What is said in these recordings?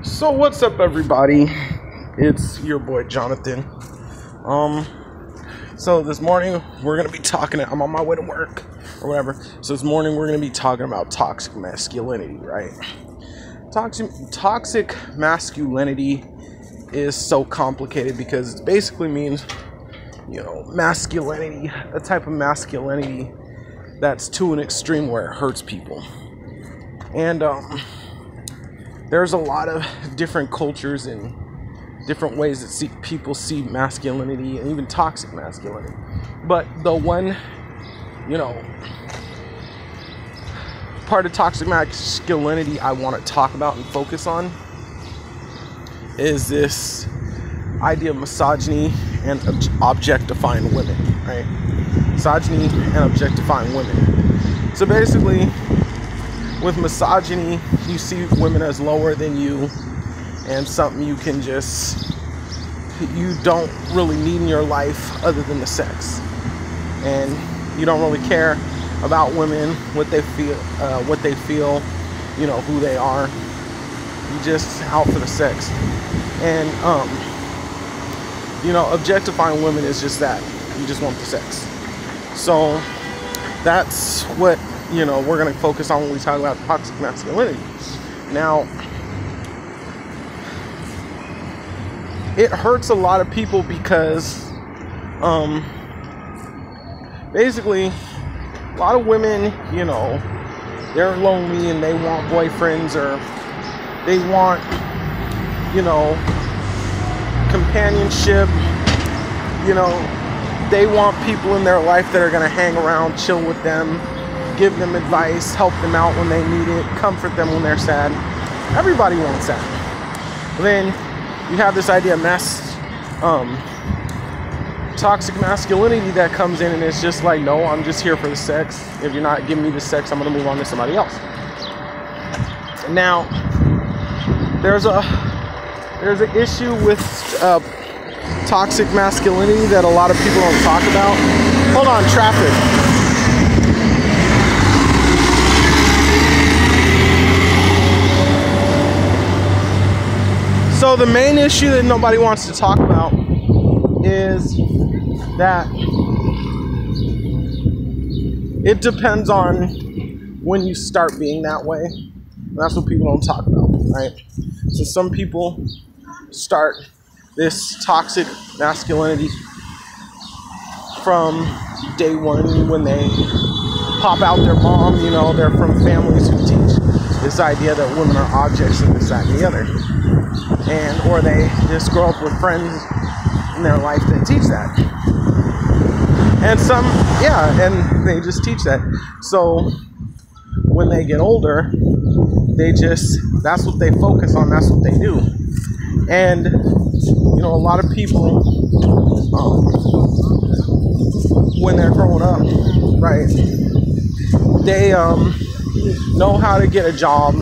So what's up, everybody? It's your boy Jonathan. So this morning we're gonna be talking. I'm on my way to work or whatever. So this morning we're gonna be talking about toxic masculinity, right? Toxic masculinity is so complicated because it basically means, masculinity, a type of masculinity that's to an extreme where it hurts people. And there's a lot of different cultures and different ways that people see masculinity and even toxic masculinity. But the one, part of toxic masculinity I want to talk about and focus on is this idea of misogyny and objectifying women, right? Misogyny and objectifying women. So basically, with misogyny, you see women as lower than you and something you don't really need in your life other than the sex. And you don't really care about women, what they feel, who they are. You just out for the sex. And, objectifying women is just that. You just want the sex. So that's what, we're going to focus on when we talk about toxic masculinity. Now, it hurts a lot of people because, basically, a lot of women, they're lonely and they want boyfriends, or they want, companionship. They want people in their life that are going to hang around, chill with them, give them advice, help them out when they need it, comfort them when they're sad. Everybody wants that. Then you have this idea of toxic masculinity that comes in, and it's just like, no, I'm just here for the sex. If you're not giving me the sex, I'm going to move on to somebody else. Now, there's an issue with toxic masculinity that a lot of people don't talk about. Hold on, traffic. So the main issue that nobody wants to talk about is that it depends on when you start being that way. And that's what people don't talk about, right? So some people start this toxic masculinity from day one when they pop out their mom. They're from families who teach this idea that women are objects and this, that, and the other. Or they just grow up with friends in their life that teach that. And they just teach that. So when they get older, that's what they focus on, that's what they do. And, a lot of people, when they're growing up, right, they know how to get a job,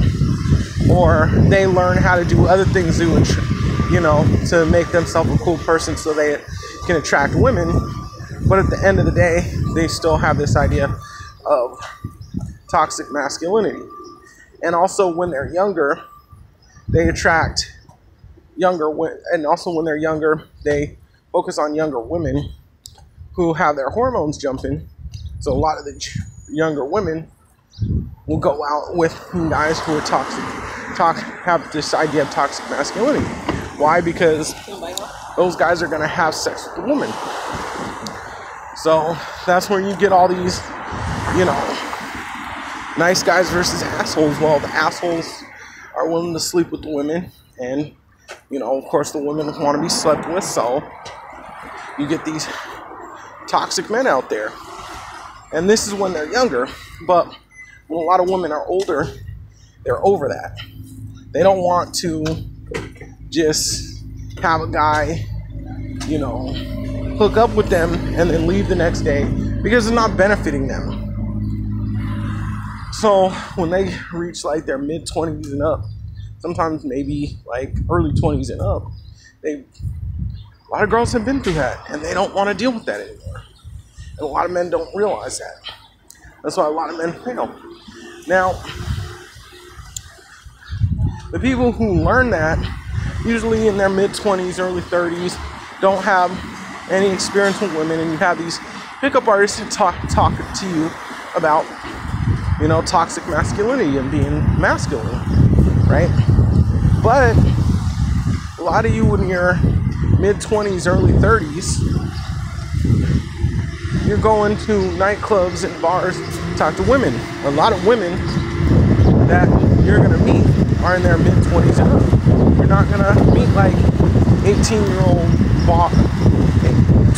or they learn how to do other things to make themselves a cool person so they can attract women. But at the end of the day, they still have this idea of toxic masculinity. And also when they're younger, they attract younger women. And also when they're younger, they focus on younger women who have their hormones jumping. So a lot of the younger women will go out with guys who are toxic. Have this idea of toxic masculinity. Why? Because those guys are going to have sex with the woman. So that's where you get all these, nice guys versus assholes. Well, the assholes are willing to sleep with the women, and, of course the women want to be slept with, so you get these toxic men out there. And this is when they're younger, but when a lot of women are older, they're over that. They don't want to just have a guy, hook up with them and then leave the next day because it's not benefiting them. So when they reach like their mid-20s and up, sometimes maybe like early 20s and up, a lot of girls have been through that and they don't want to deal with that anymore. And a lot of men don't realize that. That's why a lot of men fail. Now, the people who learn that, usually in their mid-20s, early 30s, don't have any experience with women, and you have these pickup artists who talk to you about, you know, toxic masculinity and being masculine, right? But a lot of you in your mid-20s, early 30s, you're going to nightclubs and bars to talk to women. A lot of women that you're going to meet are in their mid-20s and up. You're not going to meet like 18-year-old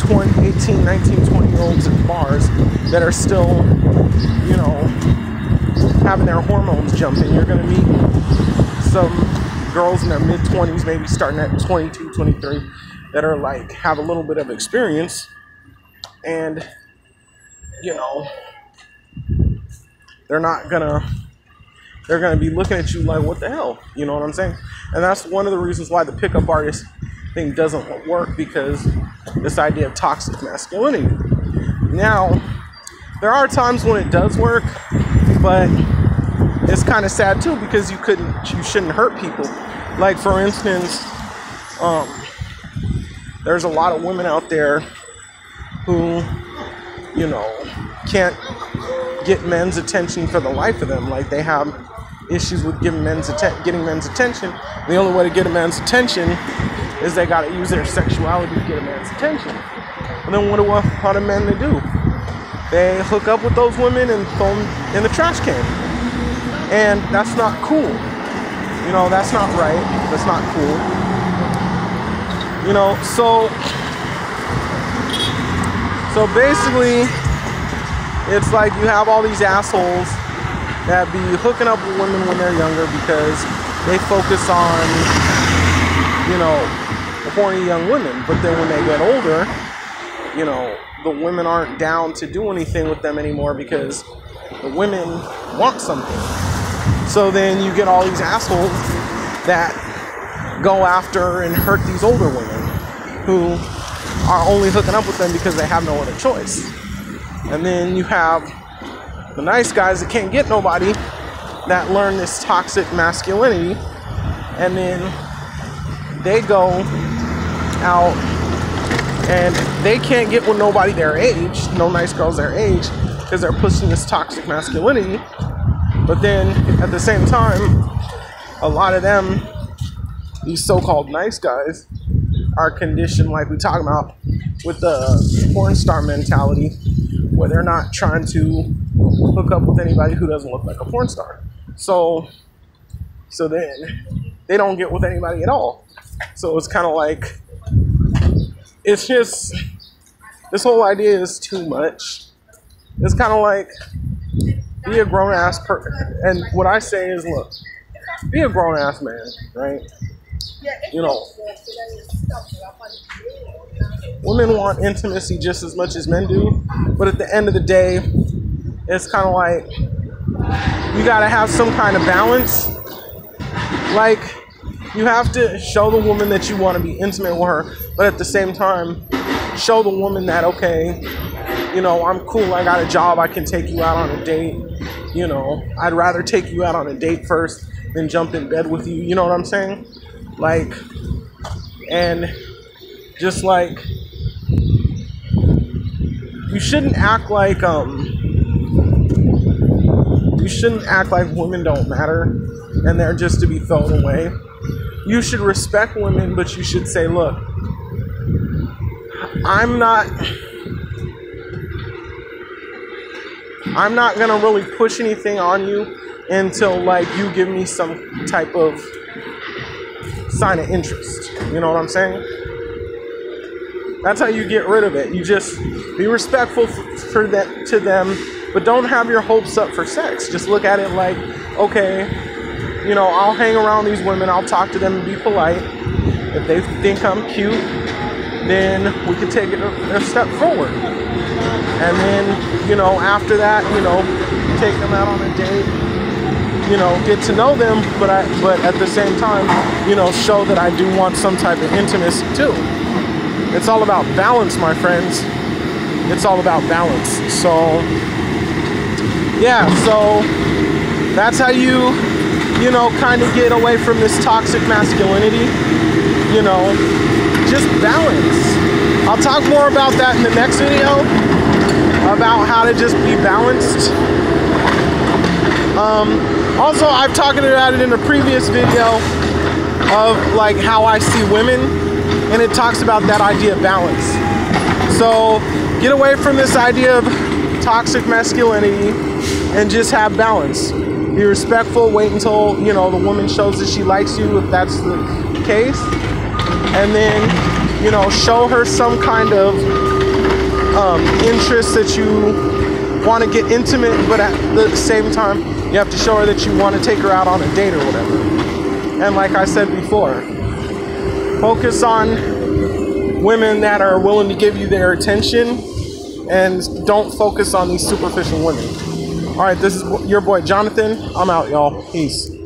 18, 19, 20-year-olds in bars that are still, you know, having their hormones jumping. You're going to meet some girls in their mid-20s, maybe starting at 22, 23, that are like, have a little bit of experience, and, you know, they're gonna be looking at you like, what the hell? You know what I'm saying? And that's one of the reasons why the pickup artist thing doesn't work, because this idea of toxic masculinity. Now, there are times when it does work, but it's kind of sad too, because you shouldn't hurt people. Like, for instance, there's a lot of women out there who, you know, can't get men's attention for the life of them. Like, they have issues with getting men's attention. The only way to get a man's attention is they got to use their sexuality to get a man's attention. And then what do men do? They hook up with those women and throw them in the trash can. And that's not cool. You know, that's not right. That's not cool. You know, so basically, it's like you have all these assholes that be hooking up with women when they're younger because they focus on, you know, horny young women. But then when they get older, you know, the women aren't down to do anything with them anymore because the women want something. So then you get all these assholes that go after and hurt these older women who are only hooking up with them because they have no other choice. And then you have the nice guys that can't get nobody that learn this toxic masculinity, and then they go out and they can't get with nobody their age, no nice girls their age, because they're pushing this toxic masculinity. But then at the same time, a lot of them, these so-called nice guys, are conditioned, like we talk about, with the porn star mentality, where they're not trying to hook up with anybody who doesn't look like a porn star. So then they don't get with anybody at all. So it's kind of like, it's just, this whole idea is too much. It's kind of like, be a grown-ass person. And what I say is, look, be a grown-ass man, right? You know, women want intimacy just as much as men do, but at the end of the day, it's kind of like, you gotta have some kind of balance. Like, you have to show the woman that you want to be intimate with her, but at the same time, show the woman that, okay, you know, I'm cool, I got a job, I can take you out on a date. You know, I'd rather take you out on a date first than jump in bed with you. You know what I'm saying? Like, and just like, you shouldn't act like women don't matter and they're just to be thrown away. You should respect women, but you should say, look, I'm not gonna really push anything on you until, like, you give me some type of sign of interest. You know what I'm saying? That's how you get rid of it. You just be respectful to them, but don't have your hopes up for sex. Just look at it like, okay, you know, I'll hang around these women, I'll talk to them and be polite. If they think I'm cute, then we can take it a step forward. And then, you know, after that, you know, take them out on a date, you know, get to know them, but at the same time, you know, show that I do want some type of intimacy too. It's all about balance, my friends. It's all about balance. So, yeah, so that's how you you know, kind of get away from this toxic masculinity, you know, just balance. I'll talk more about that in the next video, about how to just be balanced. Also, I've talked about it in a previous video of like how I see women, and it talks about that idea of balance. So get away from this idea of toxic masculinity and just have balance. Be respectful, wait until, you know, the woman shows that she likes you, if that's the case, and then, you know, show her some kind of interest that you want to get intimate, but at the same time you have to show her that you want to take her out on a date or whatever. And like I said before, focus on women that are willing to give you their attention, and don't focus on these superficial women. All right, this is your boy Jonathan. I'm out, y'all. Peace.